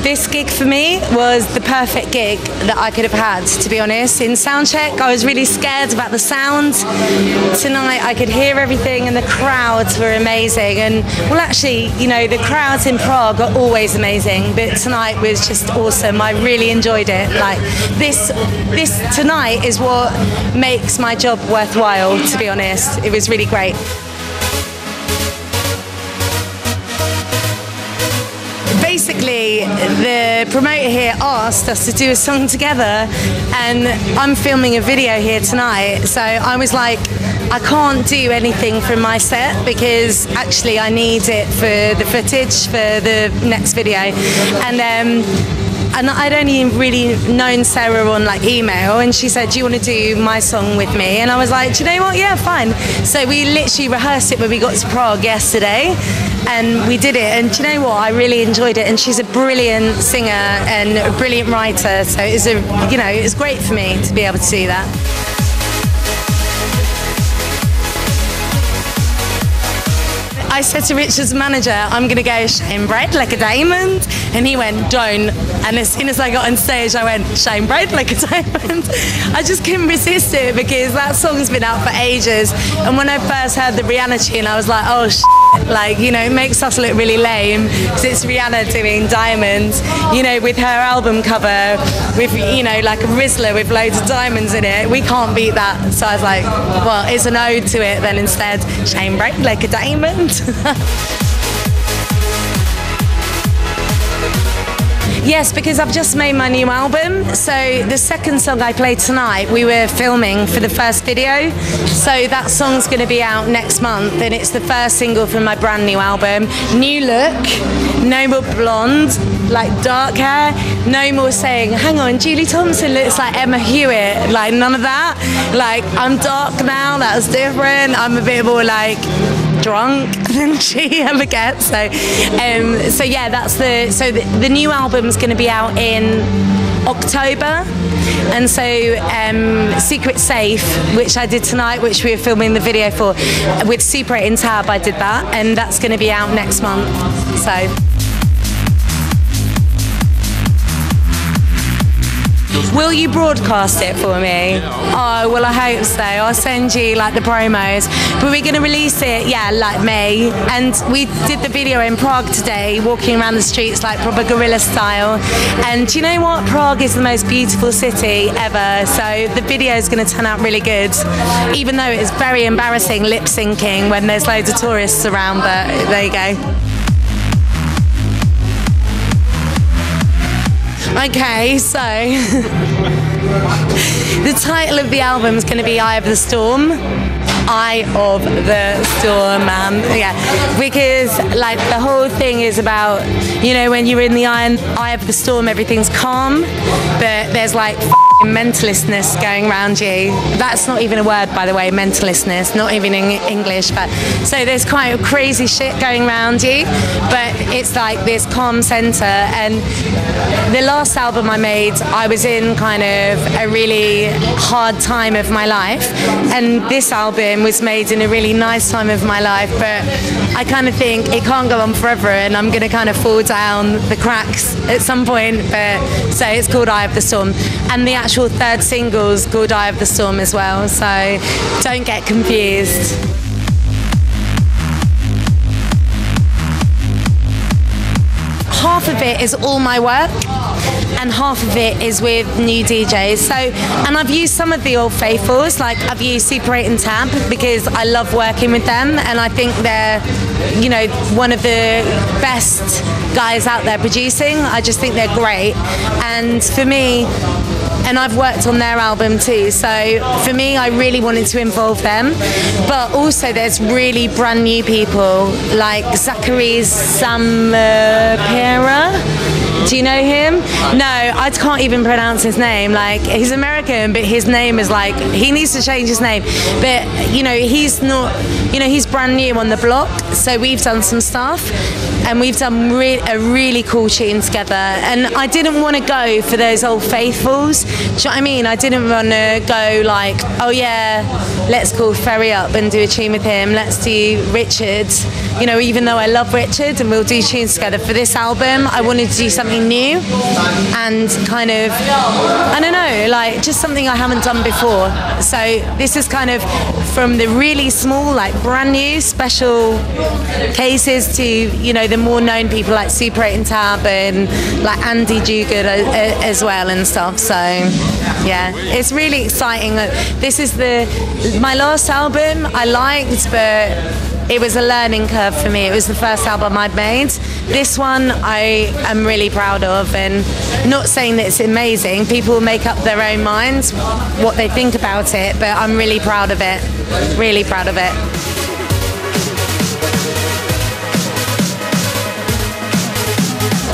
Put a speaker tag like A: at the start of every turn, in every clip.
A: This gig for me was the perfect gig that I could have had, to be honest. In soundcheck, I was really scared about the sound. Tonight, I could hear everything, and the crowds were amazing. And well, actually, you know, the crowds in Prague are always amazing, but tonight was just awesome. I really enjoyed it. Like this tonight is what makes my job worthwhile, to be honest. It was really great. Basically, the promoter here asked us to do a song together, and I'm filming a video here tonight, so I was like, I can't do anything from my set because actually I need it for the footage for the next video. And I'd only really known Sarah on like email, and she said, do you want to do my song with me? And I was like, do you know what, yeah, fine. So we literally rehearsed it when we got to Prague yesterday, and we did it, and do you know what, I really enjoyed it. And she's a brilliant singer and a brilliant writer, so it was great for me to be able to do that. I said to Richard's manager, I'm going to go shine bright like a diamond. And he went, don't. And as soon as I got on stage, I went, shine bright like a diamond. I just couldn't resist it because that song's been out for ages. And when I first heard the Rihanna tune, I was like, oh, like, you know, it makes us look really lame because it's Rihanna doing diamonds, you know, with her album cover with, you know, like a Rizzler with loads of diamonds in it. We can't beat that. So I was like, well, it's an ode to it then instead. Shine bright like a diamond. Yes, because I've just made my new album. So the second song I played tonight, we were filming for the first video. So that song's going to be out next month, and it's the first single from my brand new album. New look, no more blonde, like dark hair, no more saying, hang on, Julie Thompson looks like Emma Hewitt, like none of that. Like, I'm dark now, that's different. I'm a bit more like drunk than she ever gets. So yeah, that's the new album's going to be out in October, and so Secret Safe, which I did tonight, which we were filming the video for with Super 8 and Tab, I did that, and that's going to be out next month. So. Will you broadcast it for me? Oh, well, I hope so. I'll send you like the promos. But we're going to release it, yeah, like May. And we did the video in Prague today, walking around the streets like proper guerrilla style. And do you know what? Prague is the most beautiful city ever. So the video is going to turn out really good. Even though it's very embarrassing lip syncing when there's loads of tourists around, but there you go. Okay, so the title of the album is going to be Eye of the Storm. Eye of the Storm, man. Yeah, because like the whole thing is about, you know, when you're in the eye of the storm, everything's calm, but there's like mentalistness going around you. That's not even a word, by the way, mentalistness, not even in English, but so there's quite crazy shit going around you, but it's like this calm center. And the last album I made, I was in kind of a really hard time of my life, and this album was made in a really nice time of my life, but I kind of think it can't go on forever, and I'm going to kind of fall down the cracks at some point. But so it's called Eye of the Storm, and the actual third single's called Eye of the Storm as well, so don't get confused. Half of it is all my work, and half of it is with new DJs. So, and I've used some of the old faithfuls, like I've used Super 8 and Tab because I love working with them, and I think they're, you know, one of the best guys out there producing. I just think they're great, and for me, and I've worked on their album too, so for me I really wanted to involve them. But also there's really brand new people like Zachary Samapera. Do you know him? No, I can't even pronounce his name. Like, he's American, but his name is like, he needs to change his name. But, you know, he's not, you know, he's brand new on the block, so we've done some stuff, and we've done a really cool tune together. And I didn't want to go for those old faithfuls. Do you know what I mean? I didn't want to go like, oh yeah, let's call Ferry up and do a tune with him. Let's do Richard. You know, even though I love Richard and we'll do tunes together. For this album, I wanted to do something something new and kind of, I don't know, like just something I haven't done before. So this is kind of from the really small, like brand new special cases to, you know, the more known people like Super 8 and Tab and like Andy Duguid as well and stuff. So yeah, it's really exciting. This is my last album I liked, but it was a learning curve for me. It was the first album I'd made. This one I am really proud of, and not saying that it's amazing. People make up their own minds what they think about it, but I'm really proud of it. Really proud of it.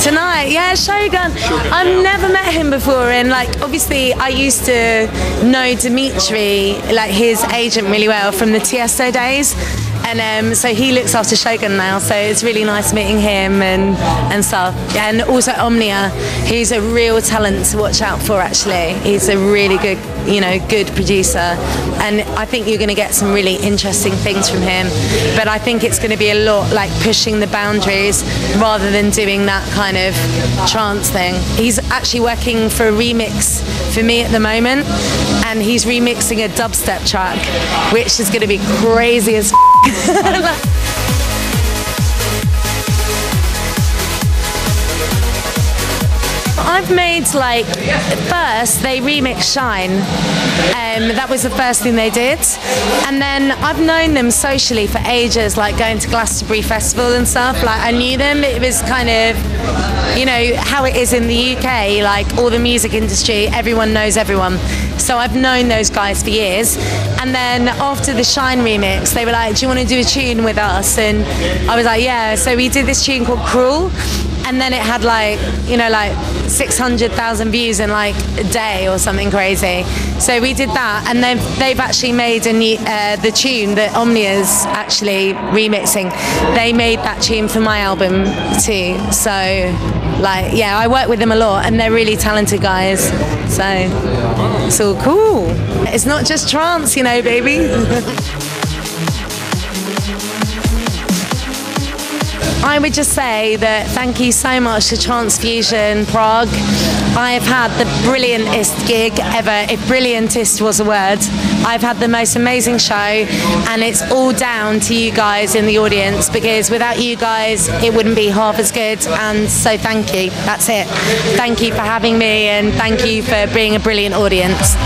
A: Tonight, yeah, Shogun. I've never met him before, and like obviously I used to know Dimitri, like his agent, really well from the Tiesto days. And so he looks after Shogun now, so it's really nice meeting him and stuff. And also Omnia, who's a real talent to watch out for actually. He's a really good, you know, good producer. And I think you're going to get some really interesting things from him. But I think it's going to be a lot like pushing the boundaries rather than doing that kind of trance thing. He's actually working for a remix for me at the moment. And he's remixing a dubstep track, which is going to be crazy as I've made like, first they remixed Shine, that was the first thing they did, and then I've known them socially for ages, like going to Glastonbury Festival and stuff. Like I knew them. It was kind of, you know, how it is in the UK, like all the music industry, everyone knows everyone. So I've known those guys for years. And then after the Shine remix, they were like, do you want to do a tune with us? And I was like, yeah. So we did this tune called Cruel. And then it had like, you know, like 600,000 views in like a day or something crazy. So we did that, and they've actually made the tune that Omnia's actually remixing. They made that tune for my album too. So like, yeah, I work with them a lot, and they're really talented guys. So it's all cool. It's not just trance, you know, baby. I would just say that thank you so much to TRANCEFUSION Prague. I have had the brilliantest gig ever, if brilliantest was a word. I've had the most amazing show, and it's all down to you guys in the audience, because without you guys it wouldn't be half as good. And so thank you. That's it. Thank you for having me, and thank you for being a brilliant audience.